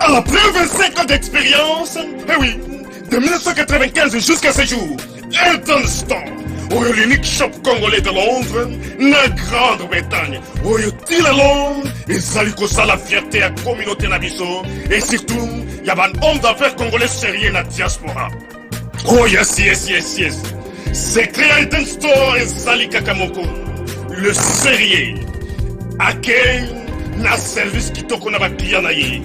Après 25 ans d'expérience, eh oui, de 1995 jusqu'à ce jour, Elton Store, l'unique shop congolais de Londres, la Grande-Bretagne, il est Londres, et ça lui cause la fierté à la communauté nabiso, et surtout, il y a un homme d'affaires congolais sérieux dans la diaspora. Oh yes. C'est créé Elton Store et Zali Kakamoko, le sérieux, à quel na service qui t'a qu'on a client naïe.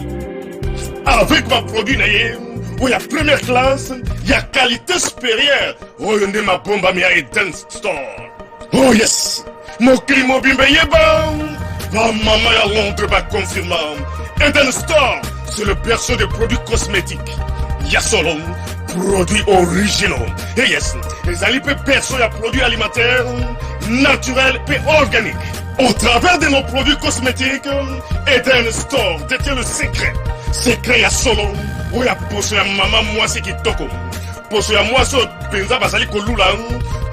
Avec ma produit naïe, où il y a première classe, il y a qualité supérieure. Oh, il y a ma bombe à Elton Store. Oh yes, mon climat bimbe yeba. Ma maman à Londres va confirmer. Elton Store, c'est le perso des produits cosmétiques. Il y a solo produits originaux. Et yes, les alipes perso, il y a produits alimentaires, naturels et organiques. Au travers de nos produits cosmétiques, Eden Store détient le secret. Secret ya solo, où ya poso ya maman moi c'est qui toko. Poso ya moi so penza basali kolula,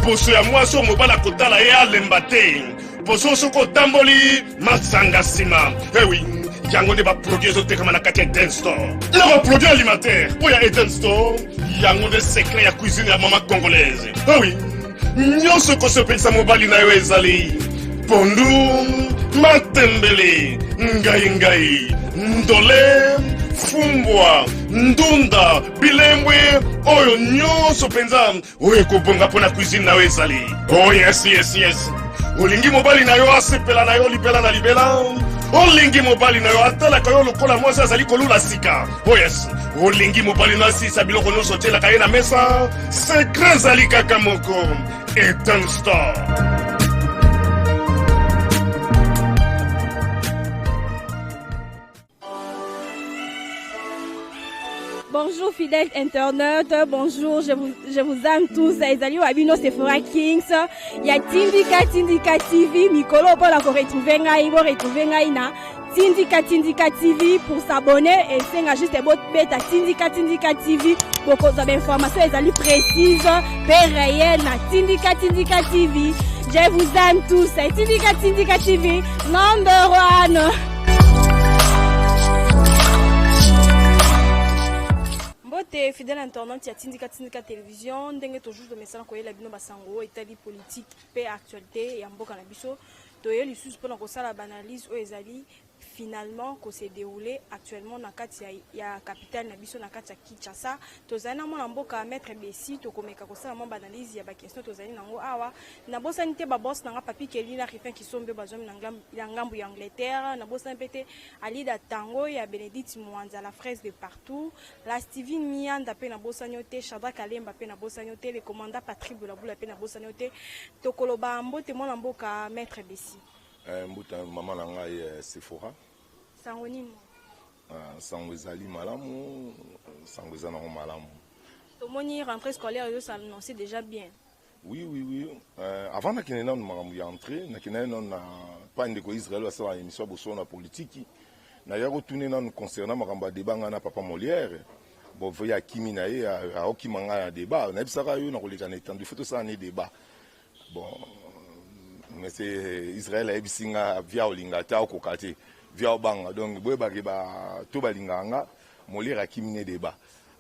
poso ya moi so mobala kotala ya lembate. Poso so ko tamboli masanga sima. Eh oui, yango ne ba produits zo tekama na kati Eden Store. Na ba produits alimentaires, où ya Eden Store, yango de secret ya cuisine ya maman congolaise. Eh oui, nyonso ko so pensa mobali na yo ezali. Pondu, matembele, ngai, ndole, fumbwa, ndunda, bilembwe, oyo nyonso penza, oyo kobonga pona cuisine na ezali. Oh yes. Olingi mobali na yo asepela na yo libela na libela. Olingi mobali na yo atala ka yo lokola mwasi azali kolula sika. Oh yes. Olingi mobali na sisa biloko nyonso tela ka ye na mesa. Secret zali kaka moko. Elton Store. Bonjour fidèles internautes, bonjour, je vous aime tous. Ezali Wabino Sephora Kings, il y a Tindika TV, Mikolo pour la retrouver ngai na Tindika TV pour s'abonner et c'est juste des bottes bêtes à Tindika TV pour que vous avez information ezali précise, réelle na Tindika TV. Je vous aime tous, Tindika TV, number one. Mbote fidèle internaute ya Tindika télévision ndenge toujours de message ko yela bino basango etali politique pe actualité ya mboka na biso to yeli sus pona ko sala analyse o ezali finalement ko se déroulé actuellement na kati ya capitale na biso na kati ya Kinshasa tozali na mona mboka maître Bessi to komeka ko sala mona analyse ya ba question tozali nango awa na bosani te ba boss na papi keli na rifin ki sombe bazom na ngambu ya Angleterre na bosani pete Alida Tango ya Benedict Mwanza la fraise de partout la Steven Mianda pe na bosani ote Shadrack Kalemba pe na bosani ote le commandant Patrick Boulabula pe na bosani ote to koloba mbote mona mboka maître Bessi. Mbuta maman na ngai Sephora Sangoni sango ezali malamu sango ezana malamu tomoni rentrée scolaire yo ça annonce déjà bien. Oui avant na kine nanu makambo ya entrée na kine nanu na pas ndeko Israël wa sa émission boso na politique na ya retourner nanu concernant makambo ya débat ngana papa Molière bon voya kimi na ye a okimanga ya débat na bisaka yo na koleka na étendu photo ça ne débat bon mais c'est Israël a ebisinga via olinga ta okokate via obanga donc boye ba to balinganga Molière akimine débat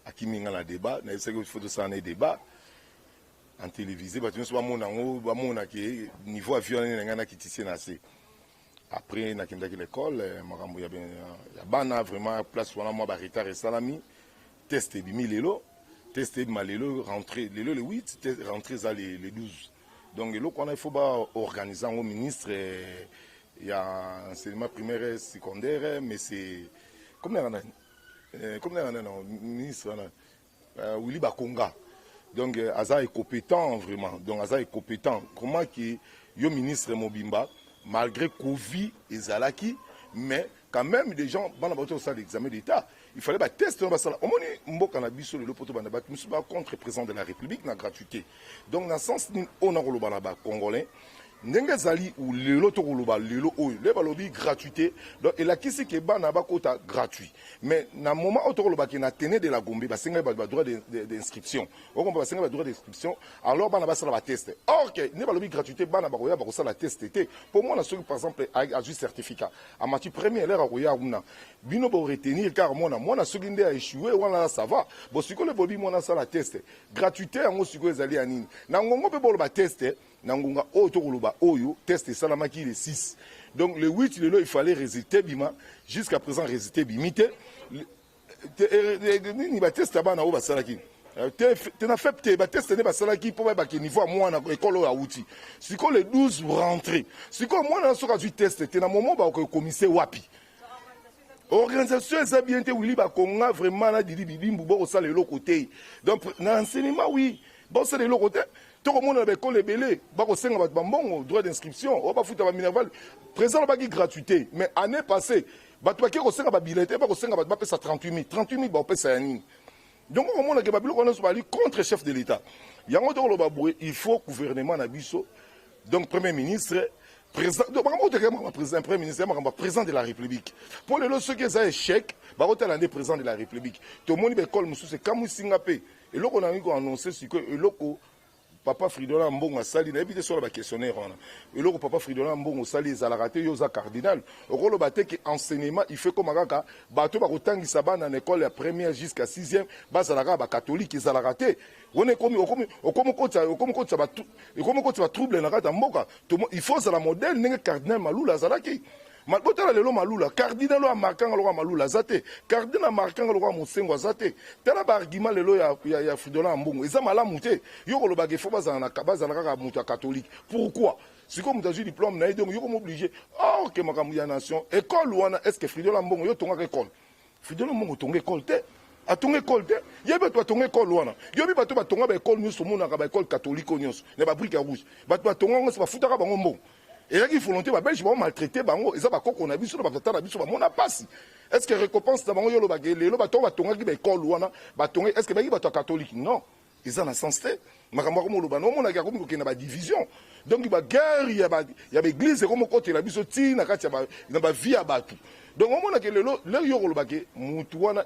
akiminga na débat na c'est que faut de ça ne débat en télévisé ba tunso ba mona ke niveau avion na ngana kitisi na se après na kinda ki l'école makambo ya bana vraiment place wana moi ba retard et salami test bimi lelo test malelo rentrée lelo le 8 rentrée za le 12. Donc, il faut organiser un ministre, il y a enseignement primaire et secondaire, mais c'est comme le ministre Willy Bakonga. Donc, Aza est compétent vraiment. Donc, Aza est compétent. Comment que le ministre Mobimba, malgré Covid et Zalaki, mais quand même des gens, dans l'examen d'État, il fallait tester. On m'a dit sur le poteau contre le président de la République, la gratuité. Donc, dans le sens où on a le congolais, ndenge zali ou lelo to koloba lelo oyo le balobi gratuité donc et la kisi ke bana bakota gratuit mais na moment auto koloba ke na tene de la Gombe basenga ba droit d'inscription o komba basenga ba droit d'inscription alors bana basala ba test or que ne balobi gratuité bana bakoya bakosala test été pour moi na soki par exemple a juste certificat a mati premier l'air akoya una bino bo retenir car moi na soki nde a échoué wana ça va bo siko le bobi moi na sala test gratuité yango siko ezali anini na ngongo pe bolo ba test Nangunga Otokoloba Oyo, test Salamaki le 6. Donc le 8, il fallait résulter bima, jusqu'à présent résulter bimité. Ni ba test abana o basalaki. Tu as fait ba test ne basalaki pour ba niveau moi na école ya outil. Siko le 12 rentrée. Siko moi na soka du test, tu na moment ba ko commissaire wapi. Organisation ça bien te Willy ba konga vraiment na didi bibimbu bo ça le côté. Donc na enseignement oui, bon c'est le côté. Tout le monde a l'école est belé, droit d'inscription, on va foutre à Minerval, présent pas gratuité, mais année passée, bah tu as qu'à recevoir ma billet, bah recevoir ma paie ça 38 000, 38 000 bah paie ça yani. Donc au moment où on a parlé contre chef de l'État, il y a un autre baboué, il faut gouvernement nabiso, donc premier ministre, président, donc président, premier ministre, président de la République. Pour les autres ceux qui ont échec, bah on l'année président de la République. Tout le monde l'école monsieur c'est comme Singapour, et là on a eu annoncé ce que et Papa Fridola Mbongo sali na ebité sur la questionnaire on et le papa Fridola Mbongo sali za la raté yo za cardinal okolo baté que enseignement il fait comme kaka bato ba kotangisa bana na école ya première jusqu'à 6e basa la ba catholique za la raté on est comme kota ba trouble na kata mboka il faut ça la modèle ninga cardinal malula zalaki Malbotala lelo malula, cardinal a marquant le malula zate, cardinal a marquant le roi Moussengo zate, tel argument lelo ya Fridola Mbongo, ils ont mal mouté, yo le bagé faut bazana kabazana mouta catholique. Pourquoi? Si comme t'as eu diplôme na donc yo comme obligé. Oh que ma nation, école ouana, est-ce que Fridola Mbongo yo tonga école? Fridola Mbongo tonga école te. A ton école te, yebe toi ton école ouana. Yo bi bato ba tonga ba école nyos mona ka ba école catholique nyos, ne ba brique rouge. Bato ba tonga ngo se ba futaka ba ngombo. Et là, il faut volonté, les Belges vont maltraiter, ils ont qu'on a vu sur la bataille, on a passé. Est-ce que récompense d'abord, le bagage, le bateau va tomber, école ou est-ce que les bateaux catholiques? Non. Ils ont un sens. Mais comme on a gagné une division. Donc, il y a guerre, il y a l'église, comme côté la bisotie, il y a vie à battre. Donc, on a que le bagage,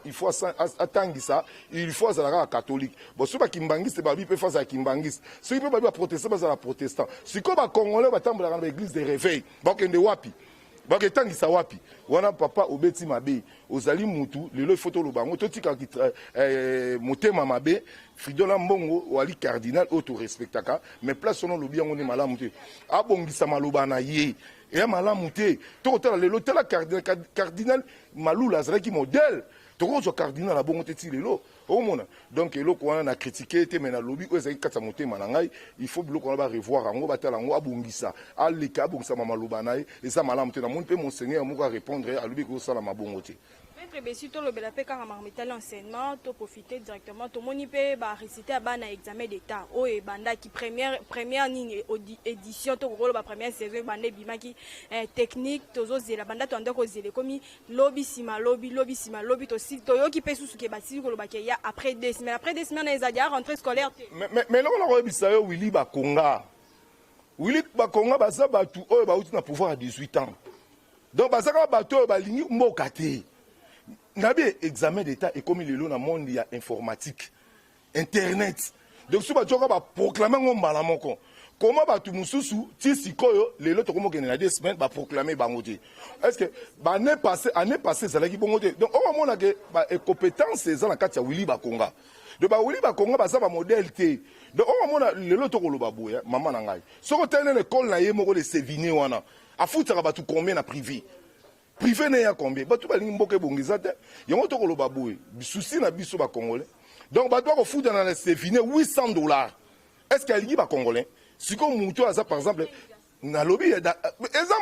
il faut attendre ça, il faut être catholique. Bon, ceux qui mbangis, c'est pas lui peut faire kimbangis. Ceux qui peuvent protester, c'est les protestants. Si comme les Congolais va tomber dans l'église de réveil, bon, qu'il y a wapi. Bon, que tant ça wapi. Wana papa obeti mabe, ozali mutu, le photo le bango, tout tika qui motema mabe, Fridola Mbongo wali cardinal auto respectaka, mais place selon le bien on est malamuté. Abongisa maloba na ye. Et à Malamouté, tout le cardinal Malou Lazare qui modèle, tout le cardinal a bon monté le donc on a critiqué, mais na lobby, il faut revoir en haut, à Bungisa, à l'Eka, Bungsa Mamalubanaï, et ça Malamouté, dans mon pays, monseigneur, on va répondre à lui que ça m'a bon monté. Si tu as l'enseignement, tu profiter directement. Tu as récité à examen d'État. Oh, et banda qui première édition, tu as la première saison, banda bimaki technique, tu as la banda tu as comme lobby sima lobby tu aussi tu as qui peut sous qui bâti que y a après 2 semaines les a rentrée scolaire. Mais là on a reçu Willy Bakonga. Willy Bakonga baza batu oh ba uti na pouvoir à 18 ans. Donc baza batu ba lingi mbokate. Nabi examen d'état et comme il est là dans le monde il y a informatique, internet. Donc si tu vas proclamer un balamoko, comment va tu mususu ti sikoyo les autres comment gagner 2 semaines va proclamer bangote. Est-ce que année passée ça là qui bongote. Donc au moment là que compétence c'est ça la katia Willy Bakonga. Donc Willy Bakonga ba ça ba modèle té. Donc au moment là les autres ko loba boya maman na ngai. Soko tene l'école na ye moko de Sévigné wana. A foutra ba tu combien na privé. Privé n'est à combien? Bah tu vas l'imboquer bongizate. Il y a un autre baboué. Souci n'a biso ba congolais. Donc bah doit refouler dans les Sévigné $800. Est-ce qu'elle dit ba congolais? Si comme moutou a ça par exemple, na lobby eza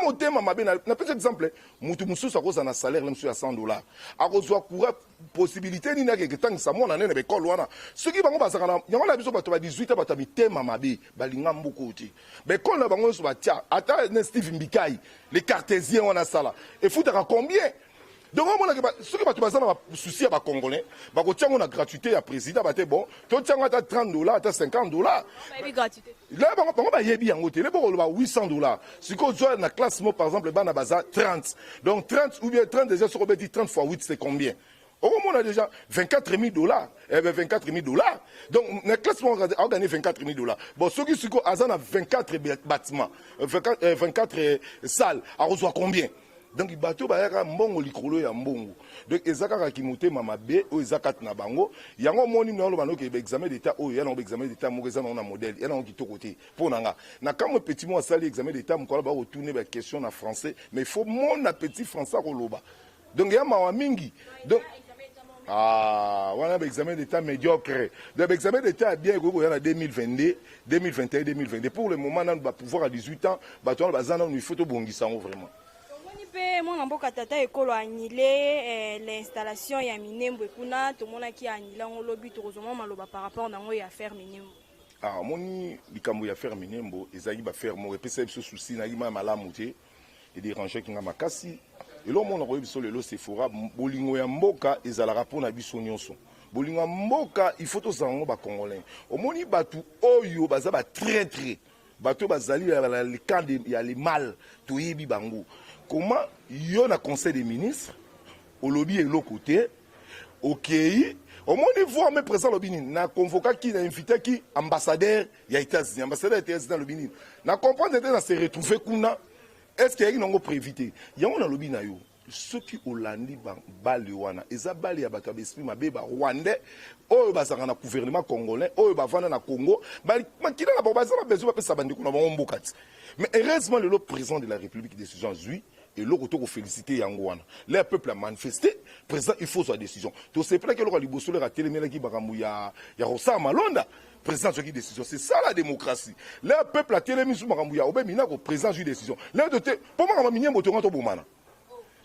motema mabe na petit exemple mutu mususu akoza na salaire même sur $100 akozwa courant possibilité ni na ke tangisa mona nene be kolwana soki bango basaka na yango na biso bato ba 18 bato bitema mabe balinga mbuko ti be kola bango so batia ata ne Steve Mbikai les cartésiens wana sala et foutaka combien Donc on a ceux qui ont souci à Congolais, bah quand on a gratuité à président, bah bon, toi tu as $30, tu as $50. Là, on va y bien en hôtel, on va $800. Si on joue la classe mot par exemple, bah na baza 30. Donc 30 ou bien 30 déjà sur on dit 30 fois 8 c'est combien? Au moins, on a déjà $24 000. Eh bien, $24 000. Donc, la classe a gagné $24 000. Bon, ceux qui sont à 24 bâtiments, 24 salles, à reçoit combien? Donc, les bateaux, il y a un bon likolo et un bon. Donc, les gens qui montent Mamabe, ou les Akat Nabango, il y a un moment qui examen d'État, il y a un examen d'État, il y a un modèle, il y a un qui est côté. Pour Nanga. Quand un petit mot à ça, l'examen d'État, on va retourner la question en français, mais il faut mon petit français au loba. Donc, il y a un mingi. Donc, ah, on a un examen d'État médiocre. L'examen d'État est bien il y en 2022, 2021, 2022. Pour le moment, on va pouvoir à 18 ans, il faut tout bonguisser vraiment. Mon amboka tata ekolo annulé l'installation ya Minembo kuna to mona ki annulé on lobby to rozoma maloba par rapport na ngo ya faire Minembo. Ah, moni likambo ya faire Minembo ezali ba faire mo epesa biso souci na ima malamu te et déranger kinga makasi. Et là, on a vu que le Sephora, bolingo ya mboka ezalaka pona biso nyonso. Bolingo ya mboka, il faut to zango ba congolais. Omoni batu oyo baza ba traître. Batu bazali le camp de ya les mal to yebi bango. Comment yo na conseil des ministres au lobby et l'autre côté OK, omoni voir mes présent lobby na convoqué qui na invité qui ambassadeur ya États-Unis, ambassadeur des États-Unis dans le lobby. Na comprendre de se retrouver kuna. Est-ce qu'il y a une prévité? Il y a un lobby na yo. Ceux qui Hollandi bali wana, eza bali ya bato abesprit mabe ba Rwandais, oyo bazaka na gouvernement congolais, oyo bavanda na Congo, makina na baza na besoin ba pesa bandiko na mboka ti. Mais heureusement le président de la République décision zui et l'autre auto féliciter yango wana. Le peuple a manifesté, président il faut sa décision. To c'est pas que le liboso le telemela ki bakamu ya Rosa Malonda. Président qui décision, c'est ça la démocratie. Le peuple a télémis sur Maramouya, au bémina, au président qui décision. Là, pour moi, Minyembo, tu rentres au Bomana.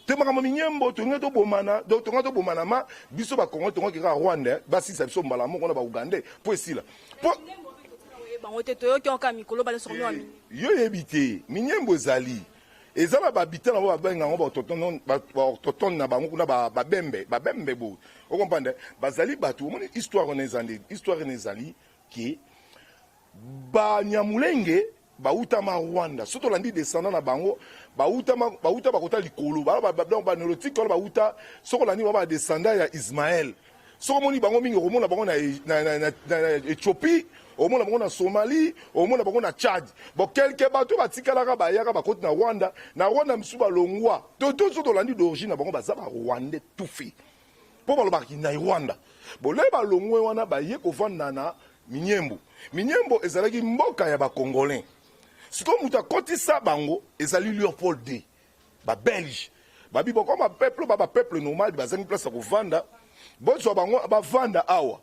Tu rentres au Minyembo, tu rentres au Bomana, donc tu rentres au Bomana, biso ba Congo, tu rentres au Rwanda, basi ça biso Malamo, on a ba Ougandais, pour ici là. Yo habité, Minyembo Zali. Et ça va habiter là, on va bien, on va autochtone na bango, na ba bembe bo. Vous comprenez? Bazali batou, mon histoire nezali. Qui ba Nyamulenge ba utama Rwanda surtout landi descendant na bango ba uta bakota likolo ba neurotique ba uta soko landi ba descendant ya Ismaël soko moni bango mingi romona bango na Éthiopie omona bango na Somalie omona bango na Tchad bon quelque bato batikala ba yaka bakoti na Rwanda misu ba longwa to surtout landi d'origine na bango ba za ba Rwandais tout fait pour ba ki na Rwanda bon le ba longwe wana ba ye ko vanda na Minyembo ezalaki mboka ya ba Congolais. Siko muta kotisa bango ezali Léopold D. Ba Belge. Ba bibo comme ba peuple normal bazangi place ko vanda. Bonso bango ba vanda awa.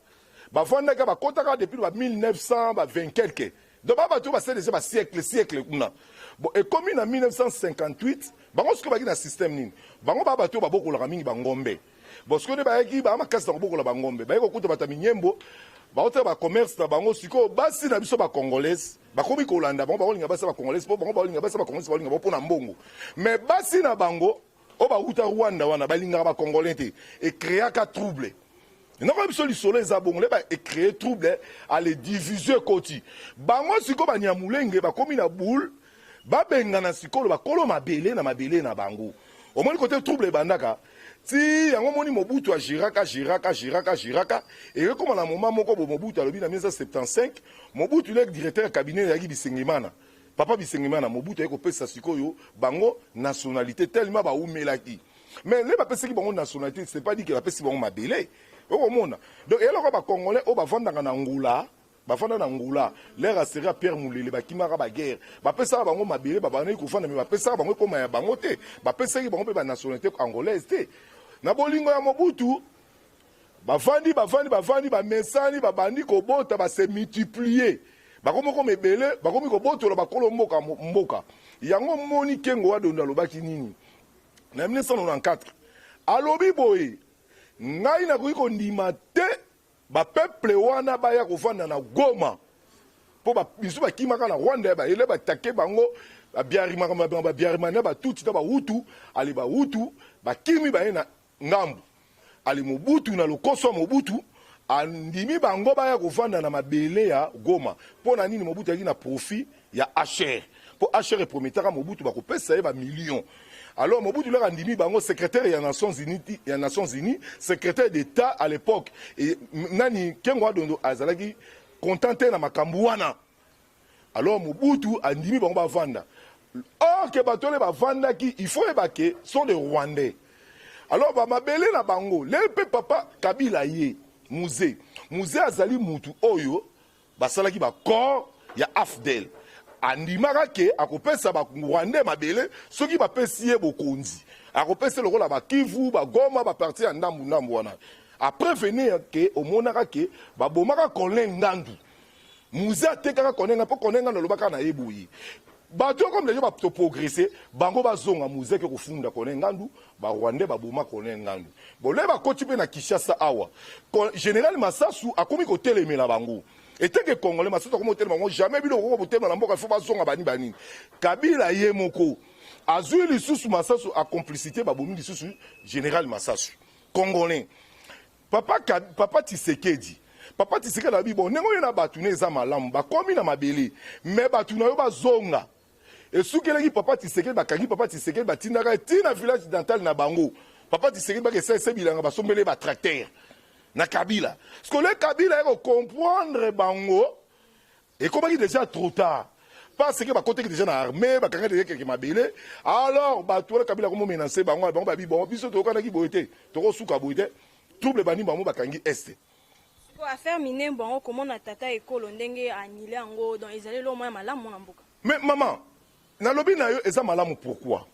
Ba vanda ka ba kotaka depuis ba 1920 quelque. Donc ba bato ba c'est déjà ba siècle kuna. Bon et comme en 1958, bango siko ba ki na système nini. Bango ba bato ba bokola mingi ba ngombe. Bon siko ne ba yaki ba makasi na bokola ba ngombe. Ba yeko kuta bata Minyembo. Baote ba commerce na bango siko basi na biso ba congolaise ba komi ko landa bango ba linga basi ba congolaise po bango ba linga basi ba congolaise ba linga ba pona mbongo mais basi na bango o ba uta Rwanda wana ba linga ba congolais te et créer ka trouble non comme biso lisolo eza bongo le ba et créer trouble à les diviser koti bango siko ba Nyamulenge ba komi na boule ba benga na siko ba kolo mabele na bango au moins côté trouble bandaka. Si yango moni Mobutu a giraka et comme na moment moko Mobutu a lobi na 1975 Mobutu le directeur cabinet ya Bisengimana papa Bisengimana Mobutu a ko pesa sikoyo bango nationalité tellement ba umelaki mais les ba pesa ki bango nationalité c'est pas dit que ba pesa bango mabele au monde donc et alors ba congolais o ba vanda na Ngula bafanda na Ngula l'air a serré Pierre Moulele bakimaka ba guerre bapesa bango mabele babana ko fanda mais bapesa bango koma ya bango te bapesa ki bango pe ba nationalité angolaise te na bolingo ya Mobutu bavandi ba mesani babandi ko bota ba se multiplier bakomo ko mebele bakomi ko botola bakolo mboka yango moni kengo wa donda lobaki nini na 1994 alobi boye ngai na ko ndima te ba peuple wana baya ko vanda na Goma po ba bisu ba kimaka na Rwanda ba ele ba take bango ba biarima ba tuti ba hutu ali ba hutu ba kimi ba na ngambu ali Mobutu na lokoso Mobutu andimi bango baya kovanda na mabele ya Goma pona nini Mobutu yaki na profit ya HR po HR prometaka Mobutu bakopesa ye ba millions. Alors Mobutu l'a andimi bango secrétaire ya Nations Unies, secrétaire d'État à l'époque et nani Kengo Adondo azalaki contenté na makambu wana. Alors Mobutu andimi bango bavanda. Or que batole bavanda ki il faut ebake sont des Rwandais. Alors ba mabele na bango le pe papa Kabila ye musée azali mutu oyo basalaki ba corps ya AFDEL andimaka ke akopesa ba Rwandais mabele soki bapesi ye bokonzi akopesa lokola ba Kivu ba Goma ba parti ya ndambu wana après venir ke omonaka ke babomaka Colin Ngandu musée atekaka konenga po konenga lobaka na yeboyi bato comme les gens to progresser bango bazonga musée ke kofunda Konenga Ngandu ba Rwandais baboma Konenga Ngandu bon le ba kotipe na Kinshasa awa général Masasu akomi ko telemela bango et que Congolais Masasu akomi ko telemela bango jamais bilo ko botemela na mboka faut bazonga bani Kabila ye moko azui lisusu Masasu a complicité babomi lisusu général Masasu Congolais papa Tshisekedi papa Tshisekedi abi bon nengo yena batu neza malamu bakomi na mabele mais batu na yo bazonga. Et ce qui papa Tshisekedi bakangi papa Tshisekedi batindaka tina village dental na bango papa Tshisekedi bakesa bilanga basombele ba tracteur na Kabila parce que le Kabila eko comprendre bango et comme il déjà trop tard parce que ba côté déjà na armée bakanga déjà quelque mabele alors ba tout le Kabila comme menacer bango bango ba bi bon biso to kana ki boité to suka boité trouble bani bango bakangi est. Pour affaire miner bango comment na tata ekolo ndenge annulé ngo dans ezali lo moya malamu na mboka. Mais maman na lobi na yo eza malamu pourquoi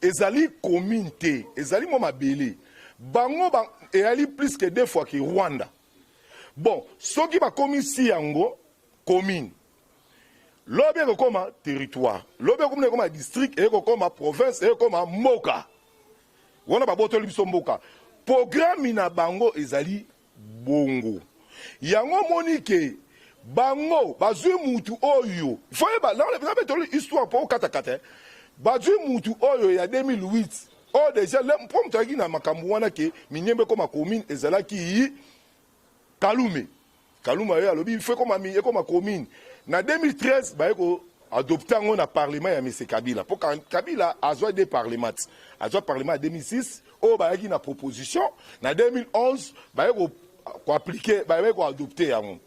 ezali communauté ezali mo mabele bango ba ezali plus que 2 fois que Rwanda bon soki ba komisi yango commune lobi ko koma territoire lobi ko koma district e ko koma province e ko koma mboka wana ba botoli biso mboka programme na bango ezali bongo yango monike bango bazui mutu oyo foye ba là on a tolu histoire pour katakata bazui mutu oyo ya 2008 oh déjà le prompt aki na makambu wana ke minyembe koma commune ezalaki Kalume yo alobi fait comme commune na 2013 ba ko adopté ngo na parlement ya monsieur Kabila pour Kabila azwa des parlements azwa parlement en 2006 oh ba aki na proposition na 2011 ba ko appliquer ba ko adopter yango.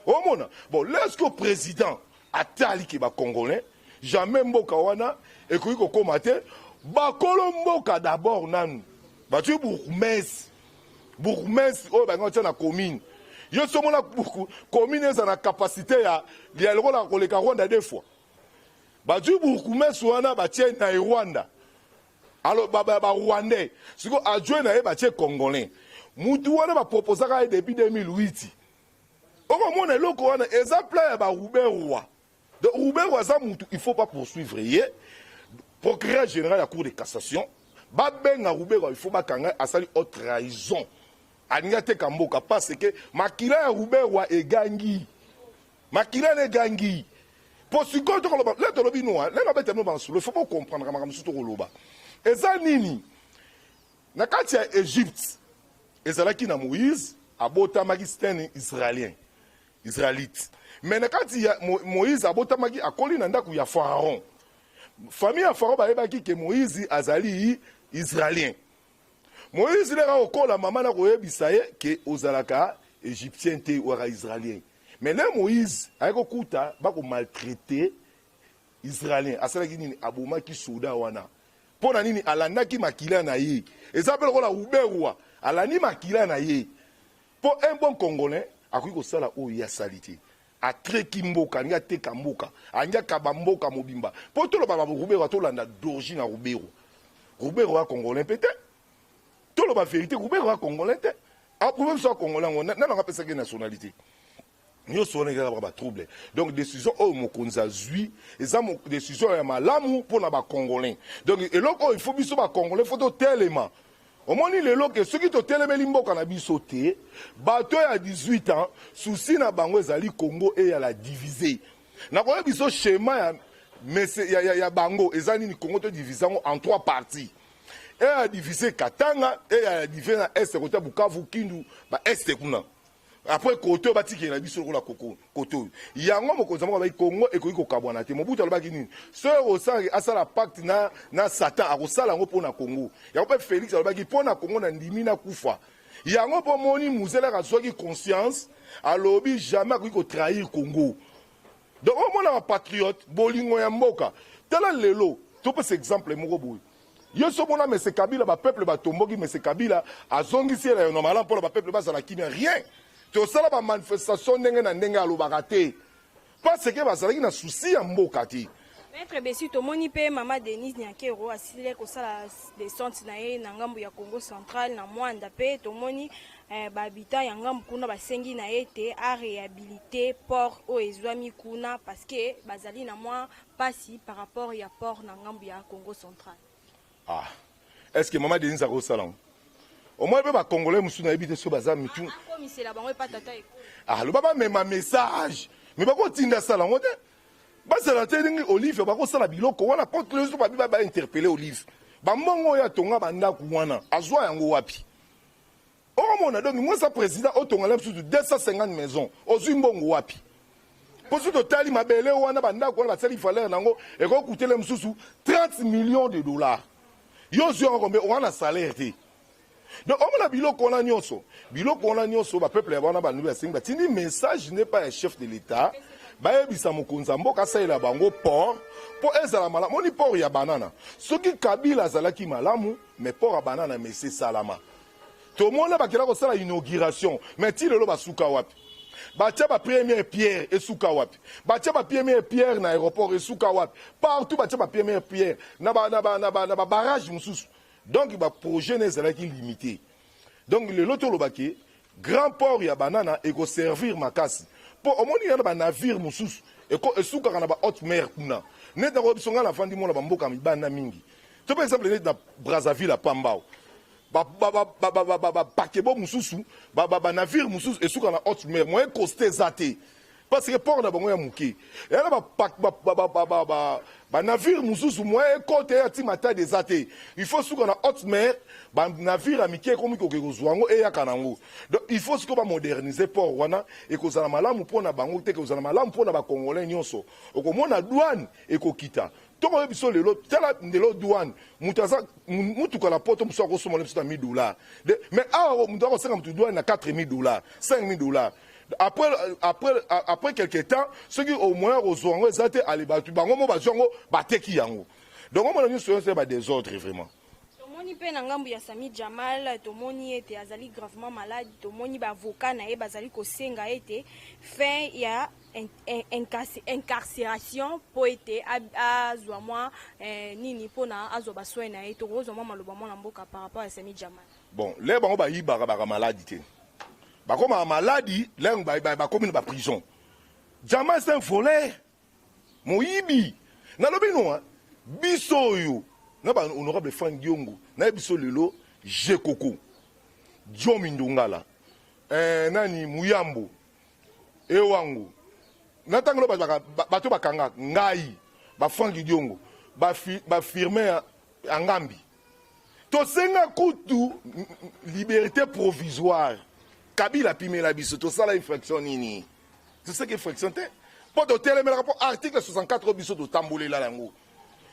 Oh mon bon, lorsque le président a tali ki ba Congolais, jamais mboka wana et ko ko komate, ba kolomboka d'abord nan. Ba tu bourgmestre oh ba ngoti na commune. Yo somo na commune za na capacité ya dialogue la koleka Rwanda 2 fois. Ba tu bourgmestre wana ba tie na Rwanda. Alors ba Rwandais, siko adjoint na ba tie Congolais. Mutu wana ba proposaka depuis 2008. Au moment où l'on a un exemple de Roubaix-Roi. De Roubaix-Roi, il ne faut pas poursuivre. Procureur général de la Cour de cassation, il faut pas qu'il y ait une trahison. Parce que Makila Roubaix-Roi est gangui. Makila est gangui. Pour ce qu'on il faut pas comprendre. Et ça, Nini, dans l'Égypte, et ça, qui na Moïse, à Botamagistène israélien. Israélite. Mais quand il y a Moïse abotamaki akoli na ndaku ya Pharaon. Famille ya Pharaon ba yebaki ke Moïse azali israélien. Moïse le ra okola mama na koyebisa ye ke ozalaka égyptien te ou israélien. Mais là Moïse ayeko kuta ba ko maltraiter israélien. Asalaki nini abomaki soda wana. Pona nini alandaki makila na ye. Ezapel ko la Roubaix-Roi alani makila na ye. Pour un bon Congolais, à quoi ça o ya salité. A très kimboka, nya te kamboka, anya kabamboka mobimba. Pour tout le baba Roubaix to landa d'origine à Roubaix. Roubaix Congolais peut-être. Tout le baba vérité Roubaix Congolais peut-être. A problème soit Congolais, on n'a pas ça nationalité. Nous sommes pas trouble. Donc décision au mokonza zui, et ça décision ya malamu pour na ba Congolais. Donc et là il faut biso ba Congolais faut tellement. Au moins, il est là que ceux qui ont téléméli mboka na bisoté, bateau à 18 ans, souci na bango ezali Congo et à la diviser. Na kwa biso schéma ya bango ezali ni Congo te divisé en 3 parties. et a divisé Katanga et a divisé na est côté Bukavu Kindu ba est kuna après côté batiki na biso la koko côté yango mokonza mo ba Congo e ko kabwana te Mobutu alobaki nini so osala asala pacte na Satan akosala ngo pona Congo yango pe Félix alobaki pona Congo na ndimi na kufa yango po moni muzela ka soki conscience alobi jamais ko trahir Congo donc au moins la patriote bolingo ya mboka tala lelo to pe exemple moko boy yo so mona mais c'est Kabila ba peuple ba tomboki mais c'est Kabila azongisi la normalement pour ba peuple ba za la kimia rien to sala ba manifestation ndenge na ndenge alobaka te parce que ba zalaki na souci ya mboka ti Maître Bessi tomoni pe mama Denise Nyakero asile ko sala descente na ye na ngambu ya Congo central na Mwanda pe tomoni ba habitant ya ngambu kuna basengi na ete a réhabiliter port o ezwami kuna parce que bazali na mwa pasi par rapport ya port na ngambu ya Congo central. Ah, est-ce que maman Denise a au salon? Au moins, les Congolais me sont habités sur Bazar. Ah, le papa met ma message. Mais pas quoi t'inda salon? Bah, c'est la tête Olive, pas quoi ça la bilo, qu'on a pas que les autres pas interpeller Olive. Bah, mon ya tonga banda kouana, azwa yango wapi. Oh, mon a donc, moi, ça président, au tonga l'aime sur 250 maisons, au Zimbongo wapi. Pour ce total, ma belle, on a banda kouana, il fallait nango, et qu'on coûtait les sous 30 millions de dollars. Yo zio ngombe wana salaire te donc on a biloko na nyonso ba peuple ya bana ba nuba singa tindi message n'est pas un chef de l'état ba yebisa mokonza mboka saila bango port po ezala mala moni port ya banana soki Kabila zalaki malamu mais port ya banana mais c'est salama to mona ba kila ko sala inauguration mais ti lelo ba suka wapi batia ba première pierre et suka wapi batia ba première pierre na aéroport et suka wapi partout batia ba première pierre na ba barrage mususu donc ba projet n'est qui limité donc le loto lobaki grand port ya banana et ko servir makasi pour au moins il y a ba navire mususu et ko suka na ba haute mer kuna net na robisonga la fandi mona ba mboka mibana mingi to par exemple net na Brazzaville à Pambao pakebo mususu navire mususu esuka na haute mer moyen costé zate parce que port na bango ya muke et là navire mususu moyen côté ya timata des zate il faut suka na haute mer navire amike komi ko kozwango e ya kanango donc il faut suka ba moderniser port wana et kozala malamu pona bango te kozala malamu pona ba congolais nyonso okomona douane et kokita toko biso lelo tala ndelo douane mutuka la poto muso ko somo leso na $1000 mais mutu ko senga mutu douane na $4000 $5000 après quelque temps ceux qui au moins rozongo ezate ali batu bango mo bazongo bateki yango donc on a ñu c'est ba désordre vraiment tomoni pe na ngambu ya Sami Jamal tomoni ete azali gravement malade tomoni ba avocat na ye bazali ko senga ete fin ya incarcération po ete azwa mwa nini pona azwa ba soin na ye to rozwa mwa maloba mwa mboka par rapport à Sami Jamal bon les bango ba yibaka ba maladie te ba comme maladie les ba comme ba prison Jamal c'est un voleur moyibi na lobi no biso yo na ba honorable Frank Diongo na biso lelo Jekoko Jomi Ndungala nani Muyambo Ewango natangolo bato bakanga ngai ba Frank Diongo ba firmer angambi to senga kutu liberté provisoire Kabila pimela biso to sala infraction nini c'est ce qui infraction te pour de tel rapport article 64 biso to tamboler la lango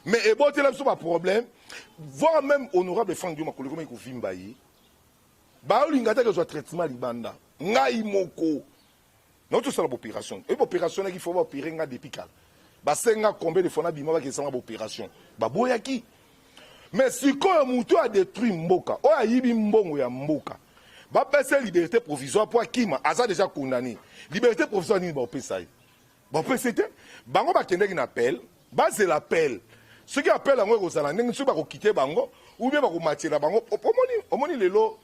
mais et bon tel biso pas problème voir même honorable Frank Diongo ko ko vimba yi ba olingata que soit traitement libanda ngai moko notre seule opération et opération qu'il faut opérer nga depuis kala ba senga combien de fois na bima ba ke sanga opération ba boyaki mais si ko mutu a détruit mboka o ayibi mbongo ya mboka ba pesa liberté provisoire pour Kima aza déjà condamné liberté provisoire ni ba pesa ba pesa te bango ba kende ki na appel ba c'est l'appel ceux qui appellent en gros ça ndenge ceux ba ko quitter bango ou bien ba ko matela bango omoni lelo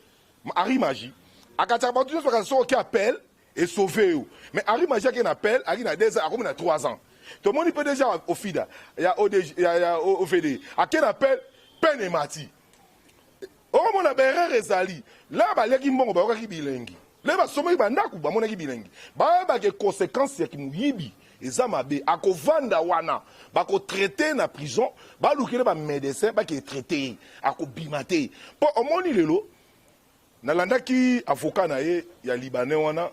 Ari Magie akata ba tous ba so qui appelle et sauver eux mais Ari Magie qui appelle Ari na 2 ans a comme na 3 ans tout le monde peut déjà au FIDA il y a au FD à quel appel peine et mati oh mon abere rezali là ba leki mbongo ba ki bilengi là ba somo ba ndaku ba monaki bilengi ba ke conséquences ya ki muyibi eza mabe akovanda wana bakotraite na prison balukele bamédecin baketraite akobima te mpo omoni lelo nalandaki avocat na ye ya libanais wana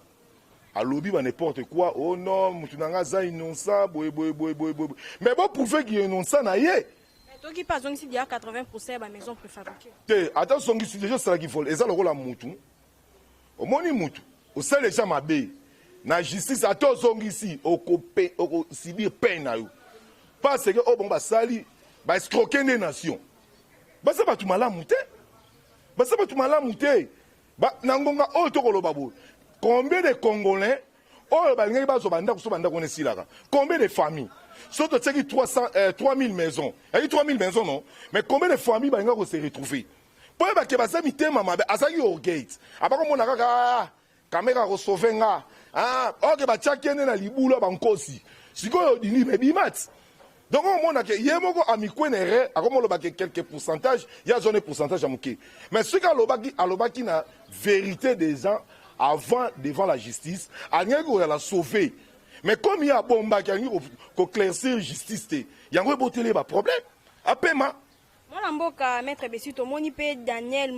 alobi ba n'importe quoi oh non mutu nanga za innocent boy mais bon prouver qu'il est innocent na ye toi qui pas ici il y a 80% ba maison préfabriquée te ata songi si déjà sala ki vol eza lokola mutu omoni mutu osala déjà mabe na justice ata songi si oko subir peine na yo parce que oh bon basali ba escroquer les nations basa batu malamu te basa batu malamu te ba nangonga o to koloba bo combien de Congolais oh balinga bazo banda ko banda ko nesilaka combien de familles surtout tu sais 3000 maisons il y a 3000 maisons non mais combien de familles balinga ko se retrouver pour ba ke basa mitema mabe asaki au gate abako mona kaka caméra ko sauvenga ah ok ba tchakene na libulo bankosi sikoyo dini bebimat donc on mona ke yemoko amikwenere akomo ba ke quelques pourcentages il y a zone pourcentage à muke mais ce que alobaki na vérité des gens avant devant la justice anyeko ya la sauver mais comme il y a bomba qui anyeko ko claircir justice te yango botele ba problème apema mwana mboka maître Besito moni pe Daniel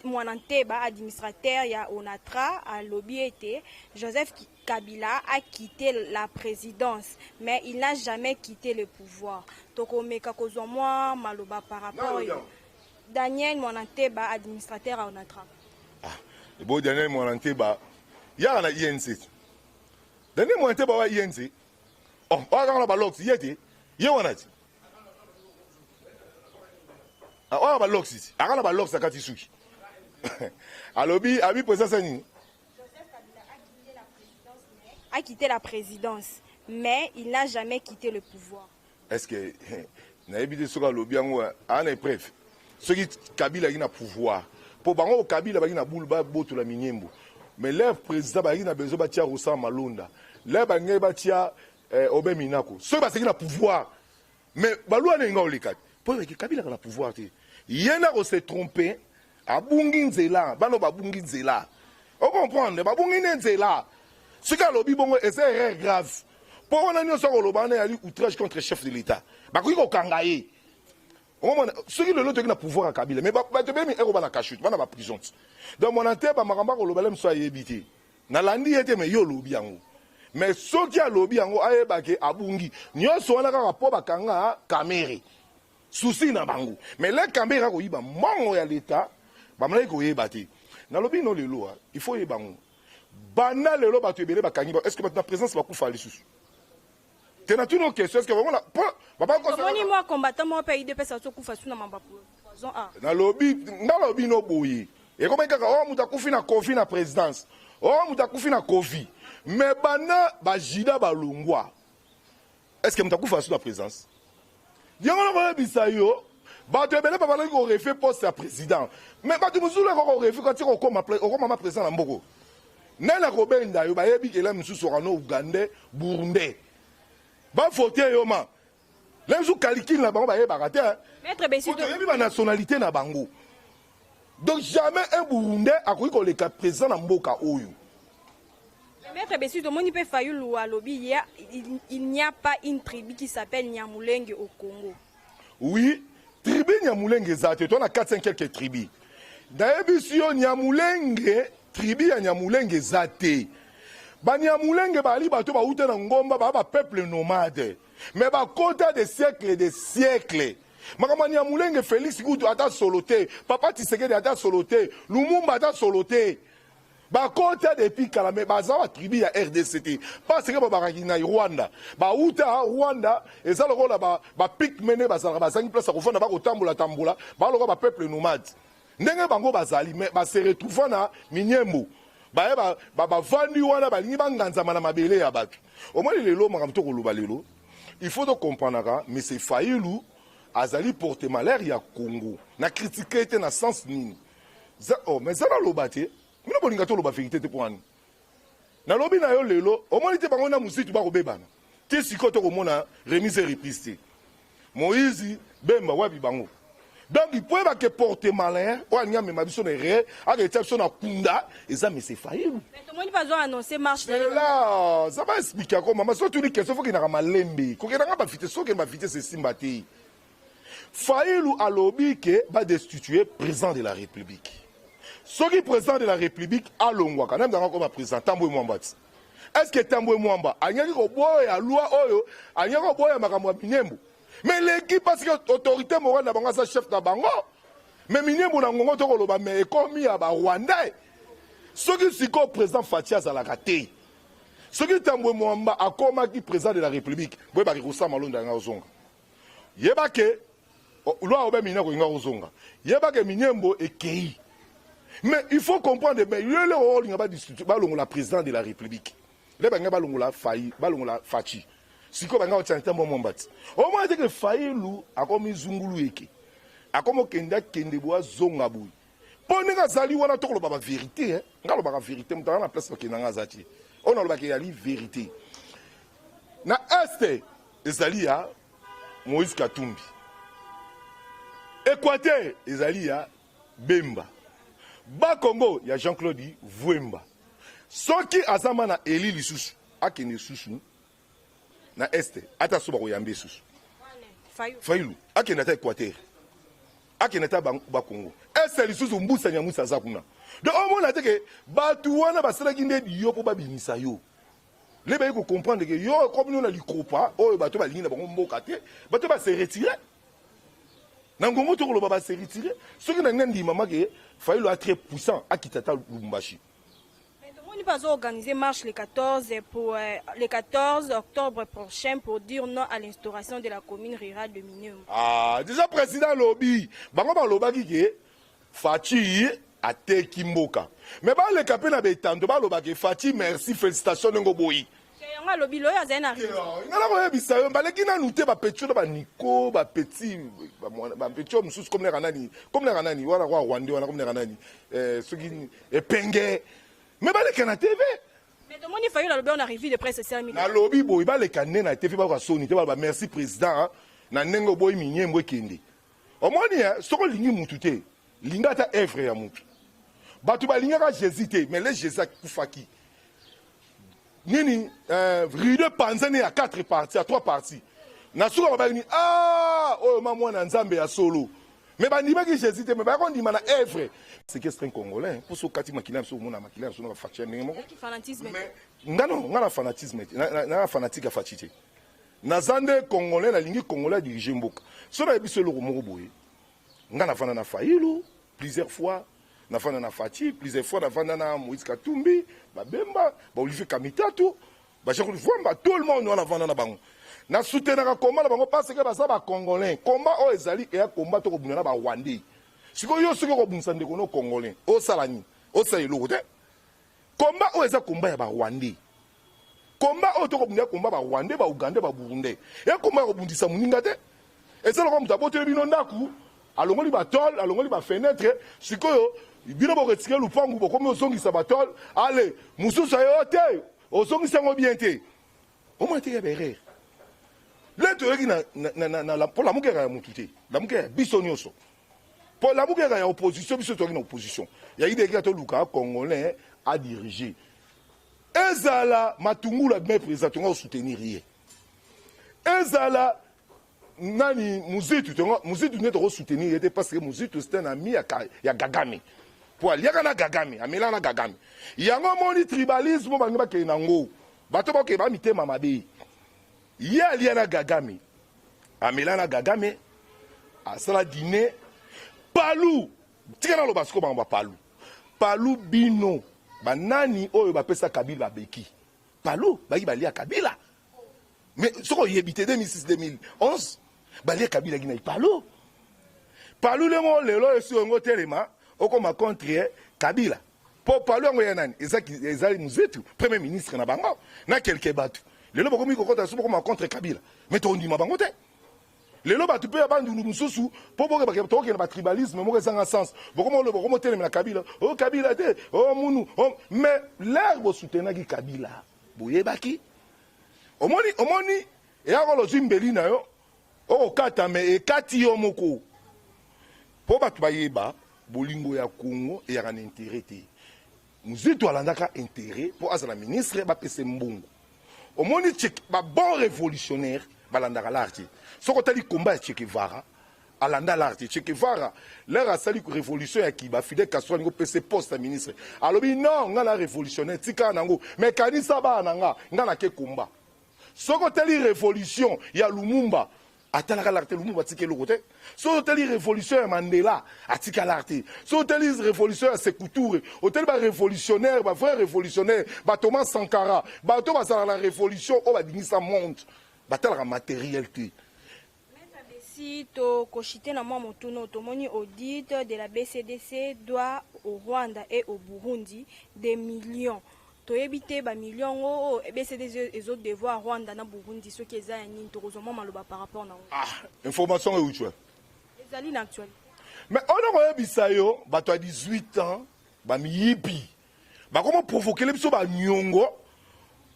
Mwananteba administrateur ya Onatra a lobby été Joseph Kabila a quitté la présidence mais il n'a jamais quitté le pouvoir tokomeka kozwa mwa maloba par rapport Daniel Mwananteba administrateur à Onatra. Le beau Daniel Mwananteba, il y a un INC. Daniel Mwananteba a INC. Oh, on a un balox, il y a des. Il y a un autre. On a un balox ici. On a un balox à Katisuki. Alors, Abi président Sani. A quitté la présidence, mais il n'a jamais quitté le pouvoir. Est-ce que. N'a évité ce que lobby en un épreuve. Ceux qui Kabila a un pouvoir. Pour bango Kabila bagi na bulba boto la minyembo mais le président bagi na besoin batia Rosa Malonda le bangi batia Obe Minako ceux ba na pouvoir mais balua na ngao lekati pour que Kabila na pouvoir te yena ko se tromper abungi nzela bano babungi nzela on comprendre babungi nzela ce ka lobi bongo c'est erreur grave pour on a nyonso ko lobana yali outrage contre chef de l'état bakoki ko kangaye ceux qui le lot na pouvoir à Kabila mais te bemi ero na kashut bana ba prison donc mon anteba makamba ko lobelem so ayebité na landi ete me yo lobi yango mais ceux qui a lobi yango ayebake abungi nyonso wana ka po bakanga kamere souci na bango mais les caméras ko yiba mongo ya l'état ba mala ko yebate na lobi no lelo il faut yebango bana lelo ba tebele bakangi est-ce que maintenant présence va kufa lisusu tu as une question est-ce que vraiment comment moi combattant moi pays de personnes qui font na mamba poison ah na lobby no boye et comment kaka oh mutakufi na Covid na présidence oh mutakufi na Covid mais bana ba jida ba longwa est-ce que mutakufa sous la présidence yango na bisayo ba te bele papa ko refait poste à président mais ba tu muzula ko refait quand tu ko ma président na mboko nana ko benda yo ba yebi kela msusu rano Uganda Burundi ba voter yo ma les jours calcul na bango ba yeba te maître Besito yebi ba nationalité na bango donc jamais un Burundais akoki ko le président na mboka oyo maître Besito moni pe Fayulu à lobby il n'y a pas une tribu qui s'appelle Nyamulenge au Congo oui tribu Nyamulenge zate to na 4-5 quelques tribus dayebi si yo Nyamulenge tribu ya Nyamulenge zate Banyamulenge bali bato ba uta na ngomba ba peuple nomade mais ba kota de siècles makamani Nyamulenge Félix Kutu ata soloté papa Tshisekedi ata soloté Lumumba ata soloté ba kota depuis kala mais baza ba tribu ya RDCT parce que ba na Rwanda ba uta Rwanda eza lokola ba pikmene bazala bazangi place ko fona ba ko tambola ba lokola ba peuple nomade ndenge bango bazali mais ba se retrouver na Minyembo ba vandi wana balingi banganzama na mabele ya bato omoni lelo makamto ko loba lelo il faut de comprendre mais c'est Fayulu azali porter malheur ya Congo na critiquer était na sens nini oh mais ça na loba te mina bolinga to loba vérité te pour ani na lobi na yo lelo omoni te bango na musitu ba ko bebana te siko to ko mona remise reprise Moïse bemba wabi bango Donc il peut pas que porter malin, ou anya me mabiso ne ré, a que tchapso na kunda, et ça mais c'est failli. Mais tout le monde pas annoncer marche là, ça va expliquer comment maman surtout une question faut qu'il na malembe, ko kena ba fité so que ba fité c'est simbati. Faillu à lobby que va destituer président de la République. Ce qui est président de la République à Longwa, quand même dans comme président Tamboué Mwamba. Est-ce que Tamboué Mwamba a nyaki ko boy a loi oyo, a nyaki ko boy a makamwa binembo. Mais l'équipe parce que l'autorité morale n'a pas chef de bango. Mais Minembo n'a pas de rôle, mais comme il y a Rwanda. Ce qui est le président Fatia Zalakate. Ce qui est Tamboué Mwamba a comme président de la République. Vous voyez, il y a Malonda Ngazonga. Il y a que loi Obe Minembo Ngazonga. Il y a que Minembo est Kei. Mais il faut comprendre, mais il y a le rôle de la président de la République. Il y a la failli, la Fachi. Si vous avez un moment, au moins que Faïlou a comme Zungulu eke, a comme Kenda Kendeboa Zongaboui. Pour nous, Zali, on a tout la vérité. On a la vérité, on a la place pour Kenda Zati. On a la vérité. Na Est, Zali a Moïse Katumbi. Équateur, Zali a Bemba. Bas Congo, il y a Jean-Claude Vouemba. Soki Azamana Eli Lissoussou, a Kende Soussou. Na Est, ata soba koyambe susu. Faillu, akenata Équateur. Akenata ba Congo. Est lisusu mbusa nyamusa zakuna. Donc au moins que batu wana basala kinde yo po babimisa yo. Les ba ko comprendre que yo comme nous na likopa, o batu ba lingi na bango mboka te, batu ba se retirer. Na ngongo to ko ba se retirer. Ce qui na ngandi mama que Faillu a très puissant akitata Lubumbashi. On va organiser marche le 14 octobre prochain pour dire non à l'instauration de la commune rurale de Minembwe. Ah, déjà président lobby, bango ba lobaki ke Fachi a te kimboka. Mais ba le capé na betando ba lobaki Fachi merci félicitations ngo boyi. Yanga lobby lo ya zena ri. Ngala ko yebisa yo baleki na nute ba petio ba niko ba petit ba petio mususu comme les kanani wana kwa Rwanda wana comme les kanani ceux qui epenge. Mais bah les canaux TV. Mais tout le monde il faut le on arrive de presse social media. Na lobby boy bah les canaux na TV bah soni te bah merci président na nengo boy Minyembwe kende. Au moins ni ce qu'on lingi mutute linga ta œuvre ya mutu. Bah tu bah linga ka Jésus mais les Jésus kufaki. Nini rue Panzani à 4 parties à 3 parties. Na suka ba ni ah oh maman na Nzambe ya solo. Mais bah ni ba ki Jésus mais bah on dit mana œuvre. C'est que c'est un Congolais. Pour ce cas, il y a un fanatisme. Mais fanatisme. Un fanatique à fatiguer. Nazande Congolais, la ligne Congolais dirige Mboka. Si on a vu ce logo Moroboé, on a fait un faillilo plusieurs fois. On a fait un Fati, plusieurs fois. On a fait un Moïse Katumbi, Bemba, Olivier Kamitatou. Tout le monde a fait un bango. Na soutenir un combat parce que les Congolais, combat au Ezali et un combat au Rwandais. Si vous avez un Congolais, au Salani, au Saïlo, combat au Eza combat ya Rwandais. Combat au combat Rwandais, Ougandais, Burundais. Et combat au Bundisa Muningate. Et ça, comme tu as porté le binondaku, allons li batol, allons li ba fenêtre, si vous avez retiré le pangu, comme au son qui s'abatol, allez, Moussou Sayote, au son qui s'en bien été. Au moins, tu es berré. Là, tu es pour la mouguère à Moutouté, la mouguère bisonioso. Pour la mouguère à opposition, bisous en opposition. Il y a eu des gars congolais à diriger. Ezala, Matungula, mais président, soutenir rien. Ezala, Nani, Mouzitu, n'est pas soutenir, parce que Mouzitu, c'est un ami à Gagame. Pour aller à Gagame, à Milana Gagame. Il y a un moni tribalisme, qui est nango. Bateau qui va miter Mamabi. Il y a Liana Gagame. À Milana Gagame, à Sala dîner. Palou. Tika na Basko ba Palou. Palou bino. Ba nani oyo ba pesa Kabila beki. Palou ba ki ba lia Kabila. Mais ce qu'on y habité 2006-2011, ba lia Kabila ki na Palou. Palou le mo lelo esu ngo telema okoma contre Kabila. Pour Palou ngo ya nani ezali Muzetu premier ministre na bango na quelque batu. Lelo bako mi kokota so bako contre Kabila. Mais to ndima bango te. Lelo batu pe abandu mususu po boke bake to ke na tribalisme mo kesanga sens boko tele na Kabila o Kabila te o munu mais l'herbe soutenaki Kabila boyebaki omoni e akolo zimbeli na yo o kata me e kati yo moko po bato bayeba bolingo ya Congo et ya intérêt te muzitu alandaka intérêt po azala ministre bapese mbongo omoni ba bon révolutionnaire balandaka l'arti soko tali combat ya Che Guevara alanda l'arti Che Guevara leur asali révolution ya Kiba Fidel Castro ngo pese poste à ministre alobi non nga la révolutionnaire tika nango mais kanisa ba nanga nga na ke combat soko tali révolution ya Lumumba atalaka l'arti Lumumba tike lo côté soko tali révolution ya Mandela atika l'arti soko tali révolution ya Sékou Touré hôtel ba révolutionnaire ba vrai révolutionnaire ba Thomas Sankara ba to ba sala la révolution o ba dingisa monde batalaka matériel te. Si to koshite na mwa motuno tomoni audit de la BCDC doit au Rwanda et au Burundi des millions. Toyebite ba millions o BCDC les autres devoir Rwanda na Burundi ce qui est ya nini to kozoma maloba par rapport na. Ah, information est où tu es? Les alliés actuels. Mais on a yebisa yo bato à 18 ans ba miyibi. Ba comment provoquer les biso ba nyongo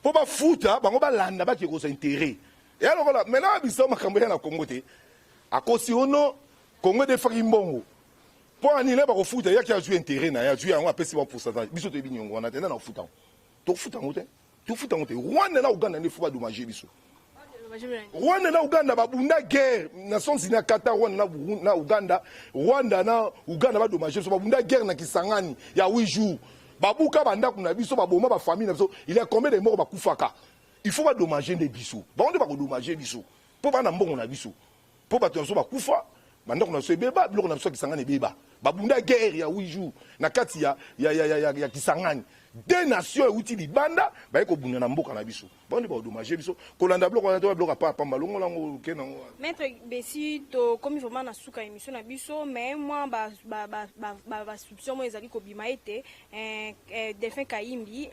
po ba futa bango ba landa ba ki ko intérêt. Et alors là maintenant biso makambo ya na Congo te. Akosi ono Congo de Fakimbongo. Pour annuler ba refuta ya ki a joué intérêt na ya joué en apesi ba pourcentage. Biso te binyongo on a tena na futa. To futa ngote. To futa ngote. Rwanda na Uganda ne faut pas dommager biso. Rwanda na Uganda babunda guerre Nations Unies kata Rwanda na Uganda Rwanda na Uganda ba dommager biso babunda guerre na Kisangani ya 8 jours. Babuka banda kuna biso baboma ba famille na biso. Il y a combien de morts ba kufaka. Il faut pas dommager des biso. Ba on ne pas dommager biso. Pour pas na mbongo na biso. Pour bato so bakufa mandako na so beba biloko na so Kisangani beba babunda guerre ya 8 jours na kati ya Kisangani deux nations outi libanda ba ko bunda na mboka na biso ba ba dommager biso kolanda biloko na to biloko pa pamba longo lango kenango maître Bessi to comme vraiment na suka émission na biso mais moi ba soupçon mo ezali ko bima ete Delphin Kayimbi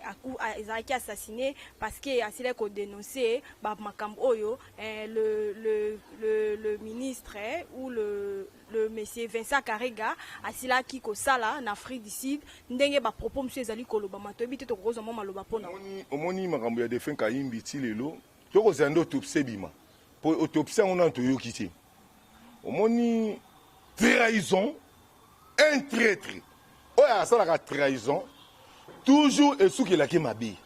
ezaki assassiné parce que asile ko dénoncer ba makambo oyo le ministre ou le monsieur Vincent Karega asila ki ko sala na Afrique du Sud ndenge ba propos monsieur ezali koloba matobi te to kozo mama loba pona omoni makambo ya Delphin Kayimbi ti lelo to ko zando autopsie bima po autopsie on a to yokiti omoni trahison un traître oya sala ka trahison toujours et sous qu'il a qui mabi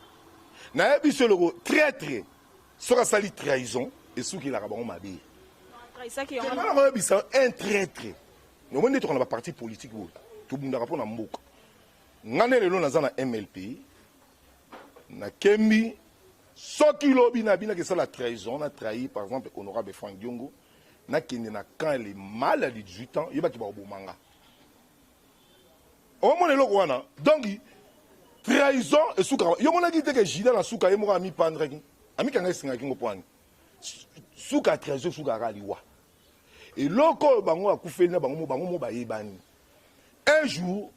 na yebi se le traître sera sali trahison et sous qu'il a ba mabi ça qui on a un traître no monde to na parti politique tout bunda rapport na mboka ngane lelo naza na MLP na Kembi soki lobi na bina que ça la trahison on a trahi par exemple honorable Franck Diongo na kende na quand il est mal à 18 ans il va ki ba obomanga o mona loko wana donc trahison et suka yo mona ki te que jida na suka yemo ami pandre ki ami kanga singa ki ngopwani suka trahison suka raliwa et loko bango akufeli na bango mo ba yebani un jour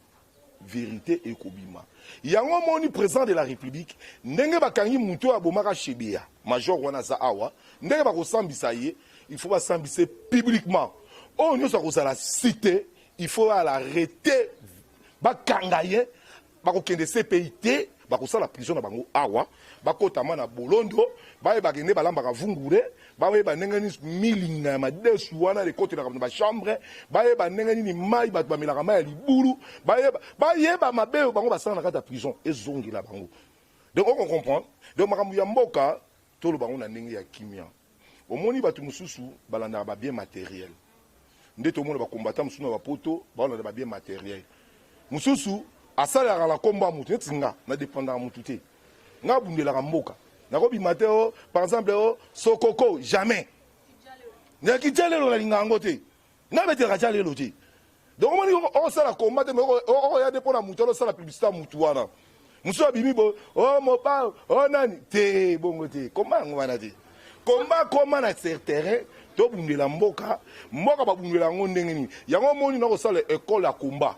vérité et kobima yango moni président de la République ndenge bakangi muto abomaka Shebea major wana za awa ndenge bakosambisa ye il faut basambise publiquement on nous a la cité il faut l'arrêter bakanga ye bakokende CPIT bakosala prison na bango awa bakotama na Bolondo baye bakende balamba kavungure baye banengani milinga madesu wana le côté na ba chambre baye banengani ni mai ba bamela kama ya libulu baye ba mabe bango basala na kata prison ezongi la bango donc on comprend donc makambu ya mboka tolo bango na ndenge ya kimia omoni batu mususu balanda ba bien matériel ndeto mona ba combattant mususu ba poto balanda ba bien matériel mususu asala la komba mutu netinga na dépendant mutu te nga bundela mboka nakobi mateo par exemple sokoko jamais na kijalelo la lingango te na bete kajalelo te donc moni on sala combat mais on ya dépend na mutu on sala publicité mutu wana muso bimi bo oh mo pa oh nani te bongo te comment ngwana te comment na terrain to bundela mboka ba bundela ngo ndenge ni yango moni na ko sala école ya combat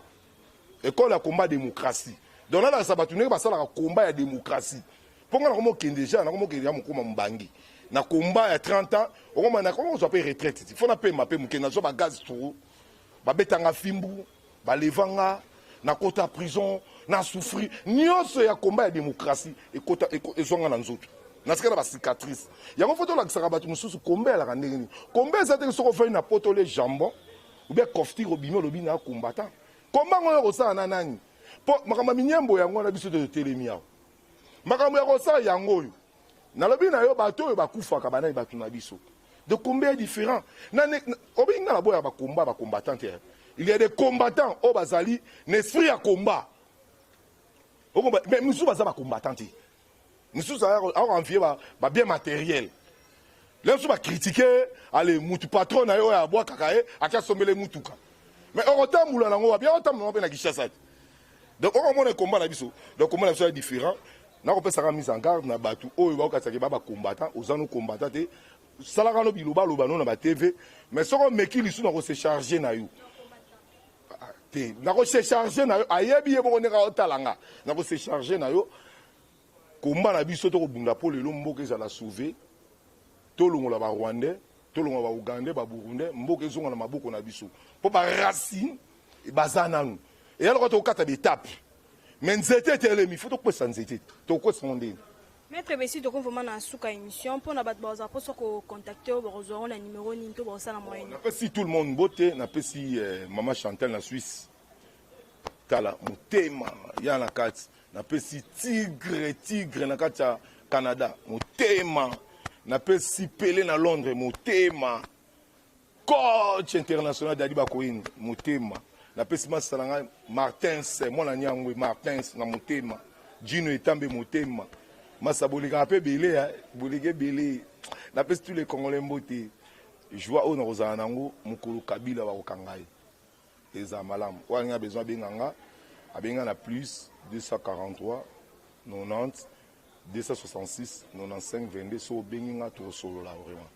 école ya combat démocratie donc là ça va tourner parce que combat ya démocratie pour nga comme kende déjà na comme kende ya mukoma mbangi na combat ya 30 ans on na comment on s'appelle retraite il faut na payer ma payer mukena so ba gaz trop ba betanga fimbu ba levanga na kota prison na souffrir nyonso ya combat ya démocratie et kota ezonga na nzoto na sikana ba cicatrice yango photo la kisaka batu mususu combat la kandengeni combat ça te soko fait na poto les jambon ou bien kofti robino lobi na combattant combat ngoyo kosa na nani po makamba minyembo yango na biso de telemia makambo ya kosa yango yo na lobi na yo bato yo bakufaka banani bato na biso de combien différents obi na boya ba combat ba combattant il y a des combattants au bazali n'esprit à combat mais nous sommes pas combattants nous sommes envier ba bien matériel là nous va critiquer allez mutu patron na yo ya bois kakae akia sombele mutuka mais on retamboula na ngo bien on tamboula na Kinshasa donc on mona combat na biso donc combat na biso est différent na ko pesa mise en garde na batu oyo ba ka ba combattant ozano combattant te salaka no biloba loba no na ba TV mais soko meki lisu na ko se charger na yo te na ko se charger na yo ayebi ye mo ne ka otalanga na ko se charger na yo combat na biso to ko bunda po lelo mboka ezala sauver to longola ba Rwandais to longola ba Ougandais ba Burundais mboka ezonga na maboko na biso po ba racine e bazana nous et alors to kata d'étape mais nzete tele mi faut to kwesa nzete to kwesa ndeni Maître Bessi, tu as vraiment une émission pour nous contacter au numéro Ninto Borsala moyen. On si tout le monde beauté, on appelle si maman Chantal na Suisse. Tala mutema ya na kati. On appelle si tigre na kati ya Canada, mutema. On appelle si Pelé na Londres, mutema. Coach international d'Ali Bakoine, mutema. On appelle si Masalanga Martins, mon nyangwe Martins na mutema. Gino Etambe mutema. Massa bolika un peu belé, bolika belé. Na pesi tous les Congolais mboté. Je vois on rozana nango mukulu Kabila ba okangai. Eza malam. Wa nga besoin benganga. Abenga na plus 243 90 266 95 22 so benginga to solo la vraiment.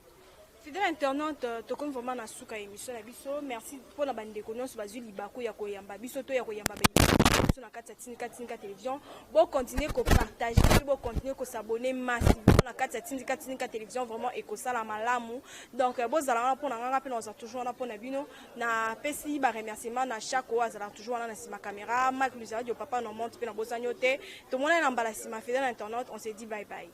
Fidèle internaute, tu comme vraiment na suka émission na biso. Merci pour la bande de connaissances bazu libako ya koyamba biso to ya koyamba biso na kati ya Tindika télévision. Bon continuer ko partager, bon continuer ko s'abonner massivement na kati ya Tindika télévision vraiment et ko sala malamu. Donc bon zala pour na nganga pe na toujours na pona bino na pesi ba remerciement na chaque oa zala toujours na sima caméra. Mike Luzadi au papa no monte pe na bozanyote. Tout le monde est en bala sima fidèle internaute, on se dit bye bye.